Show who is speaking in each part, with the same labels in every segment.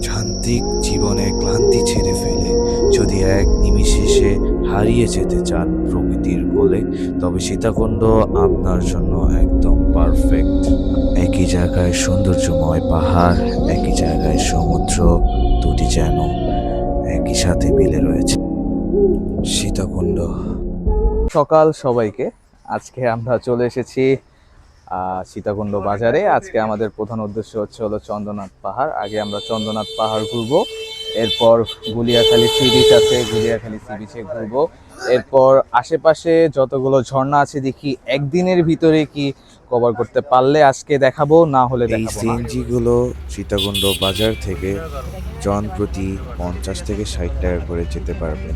Speaker 1: যান্ত্রিক জীবনে ক্লান্তি ছেড়ে ফেলে যদি এক নিমিষে হারিয়ে যেতে চান প্রকৃতির কোলে, তবে সীতাকুণ্ড আপনার জন্য একদম পারফেক্ট। একই জায়গায় সৌন্দর্যময় পাহাড়, একই জায়গায় সমুদ্র, দুটি যেন একই সাথে মিলে রয়েছে। সীতাকুণ্ড।
Speaker 2: সকাল সবাইকে। আজকে আমরা চলে এসেছি সীতাকুণ্ড বাজারে। আজকে আমাদের প্রধান উদ্দেশ্য হলো চন্দ্রনাথ পাহাড়। আগে আমরা চন্দ্রনাথ পাহাড় ঘুরবো, এরপর গুলিয়াখালী সি বিচ আছে, গুলিয়াখালী সি বিচে ঘুরবো, এরপর আশেপাশে যতগুলো ঝর্ণা আছে দেখি একদিনের ভিতরে কি কভার করতে পারলে আজকে দেখাবো, না হলে
Speaker 1: এই
Speaker 2: দেখাবো না।
Speaker 1: সিএনজি গুলো সীতাকুণ্ড বাজার থেকে জন প্রতি 50 থেকে 60 টাকা করে যেতে পারবেন।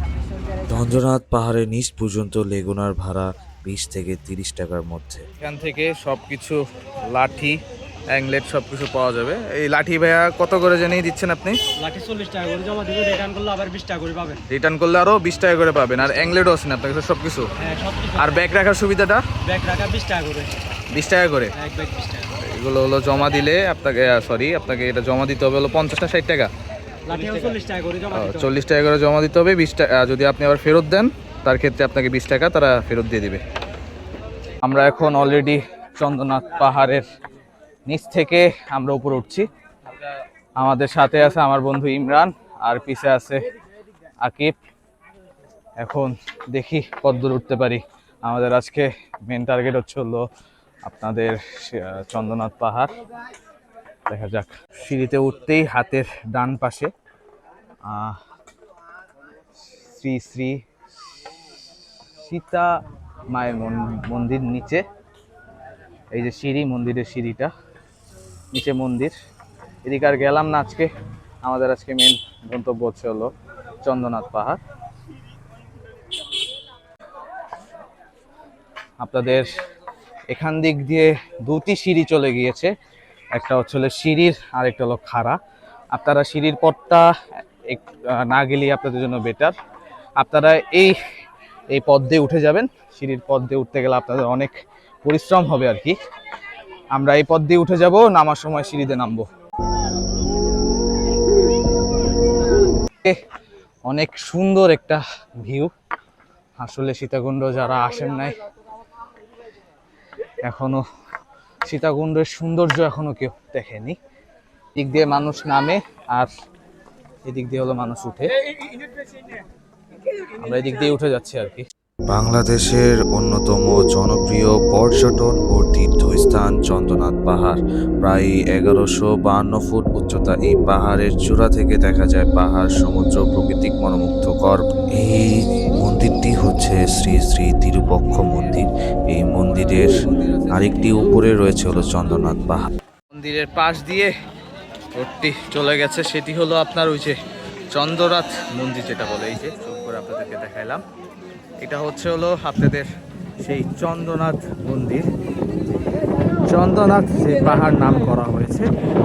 Speaker 1: চন্দ্রনাথ পাহাড়ের নিচ পর্যন্ত লেগুনার ভাড়া 20 থেকে 30 টাকার মধ্যে।
Speaker 2: এখান থেকে সবকিছু লাঠি, অ্যাংলেট সবকিছু পাওয়া যাবে। এই লাঠি ভাইয়া কত করে জানিয়ে দিচ্ছেন আপনি?
Speaker 3: লাঠি 40 টাকা করে জমা দিবে, রিটার্ন করলে আবার 20 টাকা করে পাবেন।
Speaker 2: রিটার্ন করলে আরো 20 টাকা করে পাবেন। আর অ্যাংলেটও আছে না আপনার কাছে সবকিছু?
Speaker 3: হ্যাঁ, সবকিছু।
Speaker 2: আর ব্যাগ রাখার সুবিধাটা?
Speaker 3: ব্যাগ রাখা 20 টাকা করে।
Speaker 2: 20 টাকা করে
Speaker 3: এক ব্যাগ 20 টাকা।
Speaker 2: এগুলো হলো জমা দিলে আপনাকে এটা জমা দিতে হবে হলো 50 না 60 টাকা?
Speaker 3: লাঠিও 40 টাকা করে জমা দিতে হবে।
Speaker 2: 40 টাকা করে জমা দিতে হবে। 20 টাকা যদি আপনি আবার ফেরত দেন তার ক্ষেত্রে আপনাকে 20 টাকা তারা ফেরত দিয়ে দিবে। আমরা এখন অলরেডি চন্দ্রনাথ পাহাড়ের নিচ থেকে আমরা উপরে উঠছি। আমাদের সাথে আছে আমার বন্ধু ইমরান, আর পিছে আছে আকিব। এখন দেখি কতদূর উঠতে পারি। আমাদের আজকে মেন টার্গেট হলো আপনাদের চন্দ্রনাথ পাহাড়। দেখা যাক। সিঁড়িতে উঠতেই হাতের ডান পাশে শ্রী শ্রী সীতা মায়ের মন্দির। নিচে এই যে সিঁড়ি, মন্দিরের সিঁড়িটা, নিচে মন্দির। এদিকে আর গেলাম না আজকে। আমাদের আজকে মেন গন্তব্য হলো চন্দ্রনাথ পাহাড়। আপনাদের এখান দিক দিয়ে দুটি সিঁড়ি চলে গিয়েছে, একটা হচ্ছে সিঁড়ির আর একটা হলো খাড়া। আপনারা সিঁড়ির পথটা না গেলেই আপনাদের জন্য বেটার। আপনারা এই পথ দিয়ে উঠে যাবেন। সিঁড়ির পথ দিয়ে উঠতে গেলে আপনাদের অনেক পরিশ্রম হবে আর কি। আমরা এই পথ দিয়ে উঠে যাব, নামার সময় সিঁড়িতে নামবো। অনেক সুন্দর একটা ভিউ। আসলে সীতাকুণ্ড যারা আসেন নাই এখনো, সীতাকুণ্ডের সৌন্দর্য এখনো কেউ দেখেনি। দিক দিয়ে মানুষ নামে আর এদিক দিয়ে হলো মানুষ উঠে। আমরা এদিক দিয়ে উঠে যাচ্ছি আর কি।
Speaker 1: বাংলাদেশের অন্যতম জনপ্রিয় পর্যটন ও তীর্থস্থান চন্দ্রনাথ পাহাড়। প্রায় 1152 ফুট উচ্চতা এই পাহাড়ের চূড়া থেকে দেখা যায় পাহাড়, সমুদ্র, প্রাকৃতিক মনোমুগ্ধকর। এই মন্দিরটি হচ্ছে শ্রী শ্রী তিরুপক্ষ মন্দির। এই মন্দিরের আরেকটি উপরে রয়েছে হলো চন্দ্রনাথ পাহাড়।
Speaker 2: মন্দিরের পাশ দিয়ে রোডটি চলে গেছে, সেটি হলো আপনার ওই যে চন্দ্রনাথ মন্দির যেটা বলে। এই যে চোখ করে আপনাদেরকে দেখাইলাম, এটা হলো আপনাদের সেই চন্দ্রনাথ মন্দির। চন্দ্রনাথ যে পাহাড় নাম করা হয়েছে,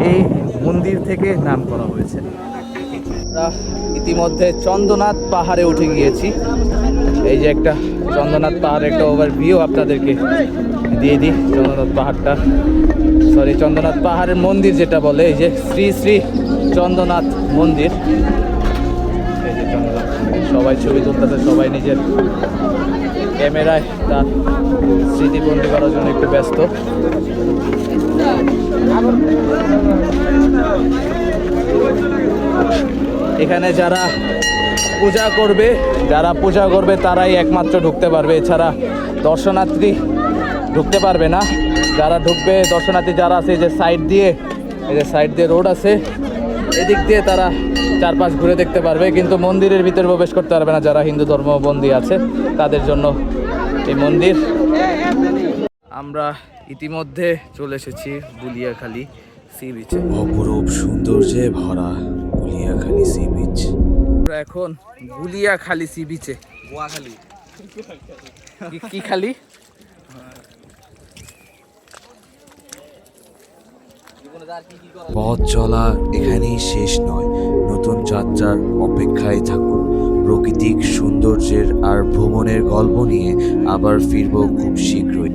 Speaker 2: এই মন্দির থেকে নাম করা হয়েছে। আমরা ইতিমধ্যে চন্দ্রনাথ পাহাড়ে উঠে গিয়েছি। এই যে একটা চন্দ্রনাথ পাহাড়ের একটা ওভারভিউ আপনাদেরকে দিয়ে দিই। চন্দ্রনাথ পাহাড়ের মন্দির যেটা বলে, এই যে শ্রী শ্রী চন্দ্রনাথ মন্দির। এই যে চন্দ্রনাথ মন্দির, সবাই ছবি তুলতেছে, সবাই নিজের ক্যামেরায় তার স্মৃতিবন্দী করার জন্য একটু ব্যস্ত। এখানে যারা পূজা করবে তারাই একমাত্র ঢুকতে পারবে, এছাড়া দর্শনার্থী ঢুকতে পারবে না। যারা ঢুকবে, দর্শনার্থী যারা আছে, এই যে সাইড দিয়ে রোড আছে, এদিক দিয়ে তারা চারপাশ ঘুরে দেখতে পারবে, কিন্তু মন্দিরের ভিতরে প্রবেশ করতে পারবে না যারা হিন্দু ধর্মবন্দী আছে তাদের জন্য এই মন্দির। আমরা ইতিমধ্যে চলে এসেছি গুলিয়াখালী সি বিচে।
Speaker 1: অপরূপ সৌন্দর্যে ভরা গুলিয়াখালী সি বিচ।
Speaker 2: আমরা এখন গুলিয়াখালী সি বিচে। কি খালি?
Speaker 1: পথ চলা এখানেই শেষ নয়, নতুন যাত্রার অপেক্ষায় থাকুন। প্রাকৃতিক সৌন্দর্যের আর ভ্রমণের গল্প নিয়ে আবার ফিরব খুব শীঘ্রই।